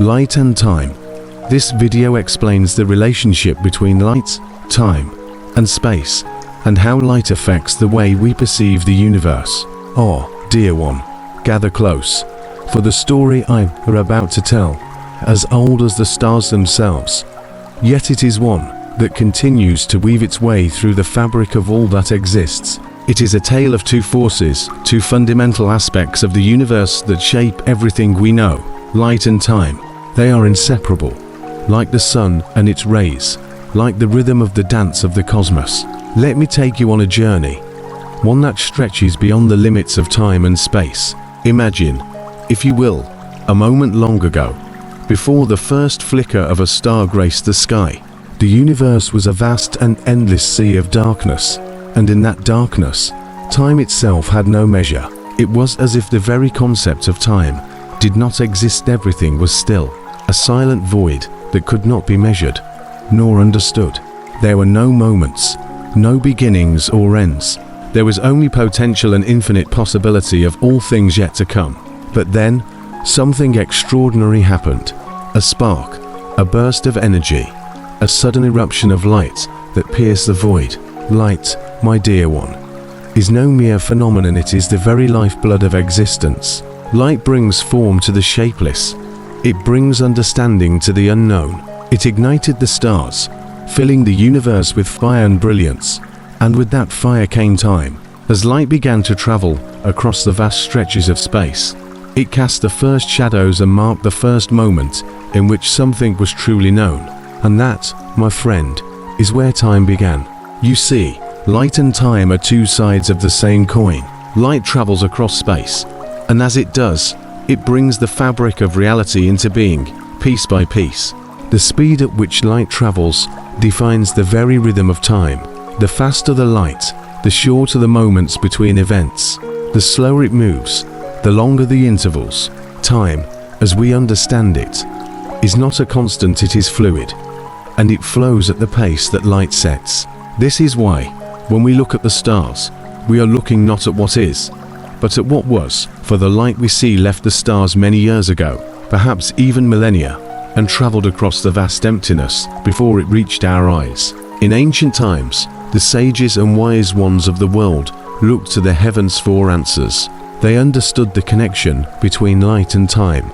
Light and time. This video explains the relationship between light, time, and space, and how light affects the way we perceive the universe. Oh, dear one, gather close, for the story I'm about to tell, as old as the stars themselves, yet it is one that continues to weave its way through the fabric of all that exists. It is a tale of two forces, two fundamental aspects of the universe that shape everything we know, light and time. They are inseparable, like the sun and its rays, like the rhythm of the dance of the cosmos. Let me take you on a journey, one that stretches beyond the limits of time and space. Imagine, if you will, a moment long ago, before the first flicker of a star graced the sky. The universe was a vast and endless sea of darkness, and in that darkness, time itself had no measure. It was as if the very concept of time did not exist. Everything was still, a silent void that could not be measured, nor understood. There were no moments, no beginnings or ends. There was only potential and infinite possibility of all things yet to come. But then, something extraordinary happened. A spark, a burst of energy, a sudden eruption of light that pierced the void. Light, my dear one, is no mere phenomenon, it is the very lifeblood of existence. Light brings form to the shapeless. It brings understanding to the unknown. It ignited the stars, filling the universe with fire and brilliance. And with that fire came time. As light began to travel across the vast stretches of space, it cast the first shadows and marked the first moment in which something was truly known. And that, my friend, is where time began. You see, light and time are two sides of the same coin. Light travels across space, and as it does, it brings the fabric of reality into being, piece by piece. The speed at which light travels defines the very rhythm of time. The faster the light, the shorter the moments between events. The slower it moves, the longer the intervals. Time, as we understand it, is not a constant, it is fluid, and it flows at the pace that light sets. This is why, when we look at the stars, we are looking not at what is, but at what was, for the light we see left the stars many years ago, perhaps even millennia, and traveled across the vast emptiness before it reached our eyes. In ancient times, the sages and wise ones of the world looked to the heavens for answers. They understood the connection between light and time,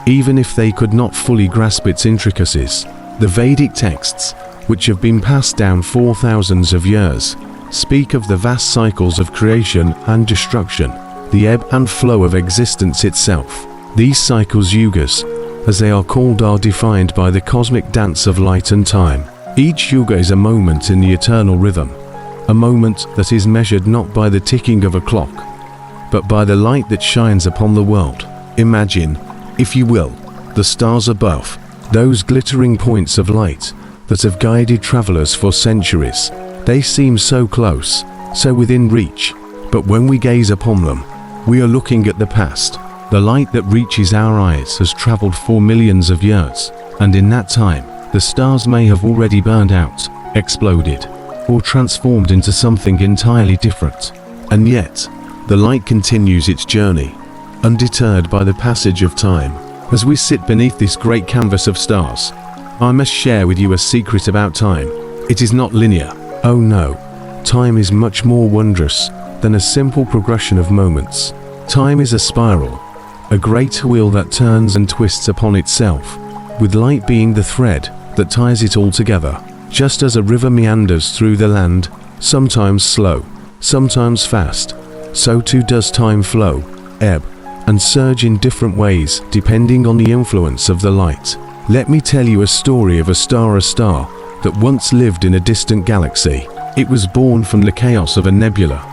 even if they could not fully grasp its intricacies. The Vedic texts, which have been passed down for thousands of years, speak of the vast cycles of creation and destruction, the ebb and flow of existence itself. These cycles, yugas, as they are called, are defined by the cosmic dance of light and time. Each yuga is a moment in the eternal rhythm, a moment that is measured not by the ticking of a clock, but by the light that shines upon the world. Imagine, if you will, the stars above, those glittering points of light that have guided travelers for centuries. They seem so close, so within reach, but when we gaze upon them, we are looking at the past. The light that reaches our eyes has traveled for millions of years, and in that time, the stars may have already burned out, exploded, or transformed into something entirely different. And yet, the light continues its journey, undeterred by the passage of time. As we sit beneath this great canvas of stars, I must share with you a secret about time. It is not linear. Oh no, time is much more wondrous than a simple progression of moments. Time is a spiral, a great wheel that turns and twists upon itself, with light being the thread that ties it all together. Just as a river meanders through the land, sometimes slow, sometimes fast, so too does time flow, ebb, and surge in different ways depending on the influence of the light. Let me tell you a story of a star that once lived in a distant galaxy. It was born from the chaos of a nebula,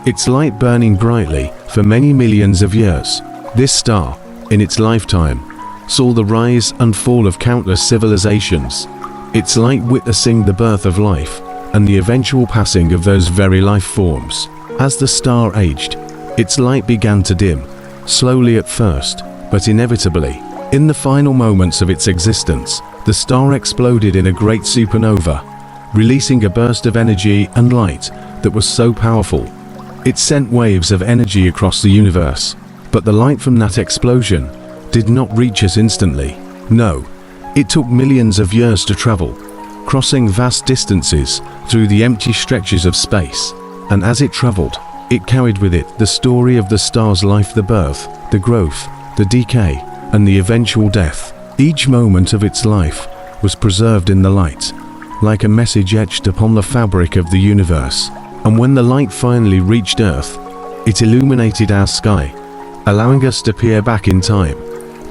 its light burning brightly for many millions of years. This star, in its lifetime, saw the rise and fall of countless civilizations, its light witnessing the birth of life and the eventual passing of those very life forms. As the star aged, its light began to dim, slowly at first, but inevitably. In the final moments of its existence, the star exploded in a great supernova, releasing a burst of energy and light that was so powerful, it sent waves of energy across the universe. But the light from that explosion did not reach us instantly. No, it took millions of years to travel, crossing vast distances through the empty stretches of space. And as it traveled, it carried with it the story of the star's life, the birth, the growth, the decay, and the eventual death. Each moment of its life was preserved in the light, like a message etched upon the fabric of the universe. And when the light finally reached Earth, it illuminated our sky, allowing us to peer back in time,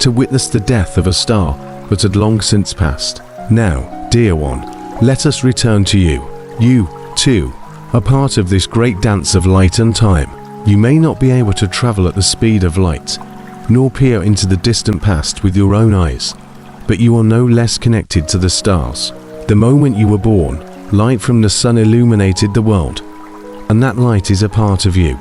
to witness the death of a star that had long since passed. Now, dear one, let us return to you. You, too, are part of this great dance of light and time. You may not be able to travel at the speed of light, nor peer into the distant past with your own eyes, but you are no less connected to the stars. The moment you were born, light from the sun illuminated the world, and that light is a part of you,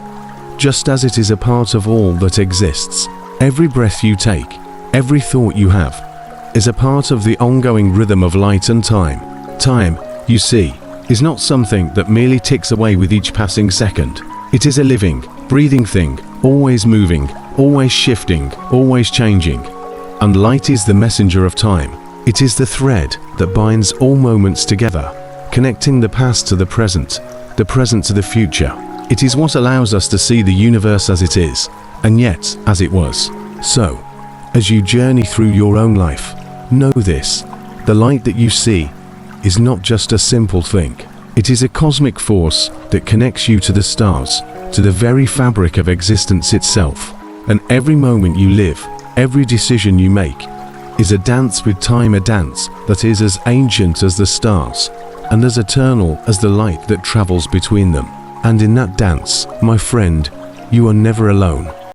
just as it is a part of all that exists. Every breath you take, every thought you have, is a part of the ongoing rhythm of light and time. Time, you see, is not something that merely ticks away with each passing second. It is a living, breathing thing, always moving, always shifting, always changing. And light is the messenger of time. It is the thread that binds all moments together, connecting the past to the present to the future. It is what allows us to see the universe as it is, and yet as it was. So, as you journey through your own life, know this: the light that you see is not just a simple thing. It is a cosmic force that connects you to the stars, to the very fabric of existence itself. And every moment you live, every decision you make, is a dance with time, a dance that is as ancient as the stars, and as eternal as the light that travels between them. And in that dance, my friend, you are never alone.